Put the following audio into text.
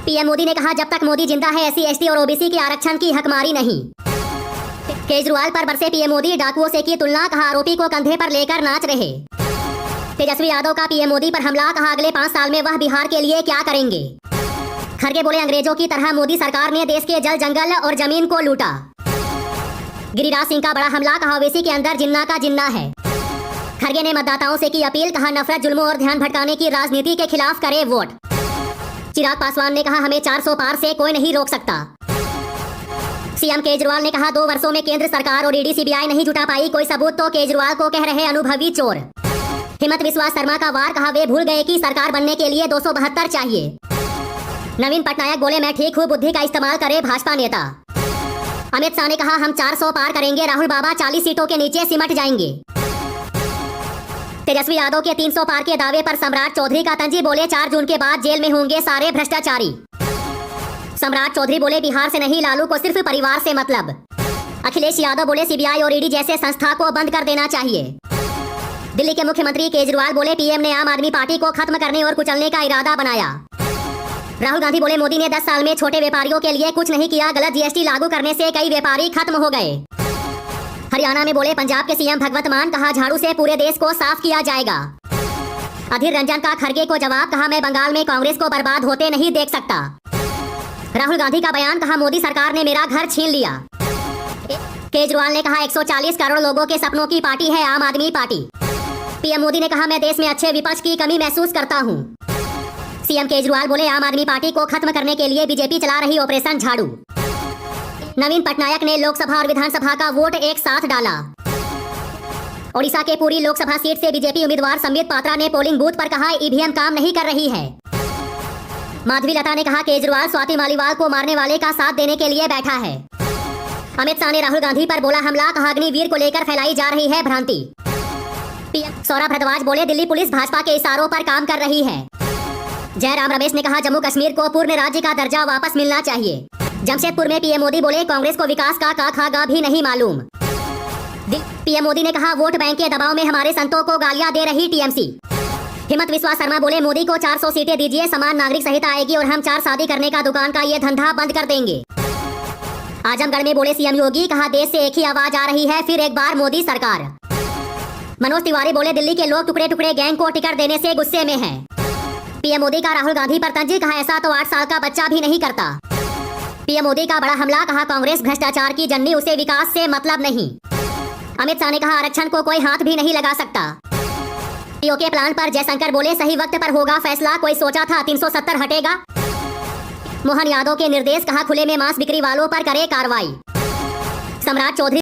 PM Modi ने कहा, जब तक मोदी जिंदा है एससी एसटी और ओबीसी के आरक्षण की हकमारी नहीं। केजरीवाल पर बरसे पीएम मोदी, डाकुओं से की तुलना, कहा आरोपी को कंधे पर लेकर नाच रहे। तेजस्वी यादव का पीएम मोदी पर हमला, कहा अगले 5 साल में वह बिहार के लिए क्या करेंगे। खड़गे बोले, अंग्रेजों की तरह मोदी सरकार ने देश के जल जंगल और जमीन को लूटा। गिरिराज सिंह का बड़ा हमला, कहा ओवैसी के अंदर जिन्ना का जिन्ना है। खड़गे ने मतदाताओं से की अपील, कहा नफरत, जुल्मों और ध्यान भटकाने की राजनीति के खिलाफ करे वोट। चिराग पासवान ने कहा, हमें 400 पार से कोई नहीं रोक सकता। सीएम केजरीवाल ने कहा, 2 वर्षों में केंद्र सरकार और ईडी सीबीआई नहीं जुटा पाई कोई सबूत तो केजरीवाल को कह रहे अनुभवी चोर। हिम्मत विश्वास शर्मा का वार, कहा वे भूल गए कि सरकार बनने के लिए 272 चाहिए। नवीन पटनायक बोले, मैं ठीक हूँ, बुद्धि का इस्तेमाल करे भाजपा नेता। अमित शाह ने कहा, हम 400 पार करेंगे, राहुल बाबा 40 सीटों के नीचे सिमट जाएंगे। तेजस्वी यादव के 300 पार के दावे पर सम्राट चौधरी का तंजी, बोले 4 जून के बाद जेल में होंगे सारे भ्रष्टाचारी। सम्राट चौधरी बोले, बिहार से नहीं, लालू को सिर्फ परिवार से मतलब। अखिलेश यादव बोले, सीबीआई और ईडी जैसे संस्था को बंद कर देना चाहिए। दिल्ली के मुख्यमंत्री केजरीवाल बोले, पीएम ने आम आदमी पार्टी को खत्म करने और कुचलने का इरादा बनाया। राहुल गांधी बोले, मोदी ने 10 साल में छोटे व्यापारियों के लिए कुछ नहीं किया, गलत जीएसटी लागू करने से कई व्यापारी खत्म हो गए। हरियाणा में बोले पंजाब के सीएम भगवंत मान, कहा झाड़ू से पूरे देश को साफ किया जाएगा। अधीर रंजन का खड़गे को जवाब, कहा मैं बंगाल में कांग्रेस को बर्बाद होते नहीं देख सकता। राहुल गांधी का बयान, कहा मोदी सरकार ने मेरा घर छीन लिया। केजरीवाल ने कहा, 140 करोड़ लोगों के सपनों की पार्टी है आम आदमी पार्टी। पीएम मोदी ने कहा, मैं देश में अच्छे विपक्ष की कमी महसूस करता हूँ। सीएम केजरीवाल बोले, आम आदमी पार्टी को खत्म करने के लिए बीजेपी चला रही ऑपरेशन झाड़ू। नवीन पटनायक ने लोकसभा और विधानसभा का वोट एक साथ डाला। ओडिशा के पूरी लोकसभा सीट से बीजेपी उम्मीदवार संबित पात्रा ने पोलिंग बूथ पर कहा, ईवीएम काम नहीं कर रही है। माधवी लता ने कहा, केजरीवाल स्वाति मालीवाल को मारने वाले का साथ देने के लिए बैठा है। अमित शाह ने राहुल गांधी पर बोला हमला, कहा अग्निवीर को लेकर फैलाई जा रही है भ्रांति। पीएम सौरभ भारद्वाज बोले, दिल्ली पुलिस भाजपा के इशारों पर काम कर रही है। जयराम रमेश ने कहा, जम्मू कश्मीर को पूर्ण राज्य का दर्जा वापस मिलना चाहिए। जमशेदपुर में पीएम मोदी बोले, कांग्रेस को विकास का खा गा भी नहीं मालूम। पीएम मोदी ने कहा, वोट बैंक के दबाव में हमारे संतों को गालियां दे रही टीएमसी। हिम्मत विश्वास शर्मा बोले, मोदी को 400 सीटें दीजिए, समान नागरिक संहिता आएगी और हम 4 शादी करने का दुकान का ये धंधा बंद कर देंगे। आजमगढ़ में बोले सीएम योगी, कहा देश से एक ही आवाज आ रही है, फिर एक बार मोदी सरकार। मनोज तिवारी बोले, दिल्ली के लोग टुकड़े टुकड़े गैंग को टिकट देने से गुस्से में हैं। पीएम मोदी का राहुल गांधी पर तंजी, कहा ऐसा तो 8 साल का बच्चा भी नहीं करता। पीएम मोदी का बड़ा हमला, कहा कांग्रेस भ्रष्टाचार की जन्नी, उसे विकास से मतलब नहीं। अमित शाह ने कहा, आरक्षण को कोई हाथ भी नहीं लगा सकता। पीओके प्लान पर जयशंकर बोले, सही वक्त पर होगा फैसला, कोई सोचा था 370 हटेगा। मोहन यादव के निर्देश, कहा खुले में मांस बिक्री वालों पर करे कार्रवाई। सम्राट चौधरी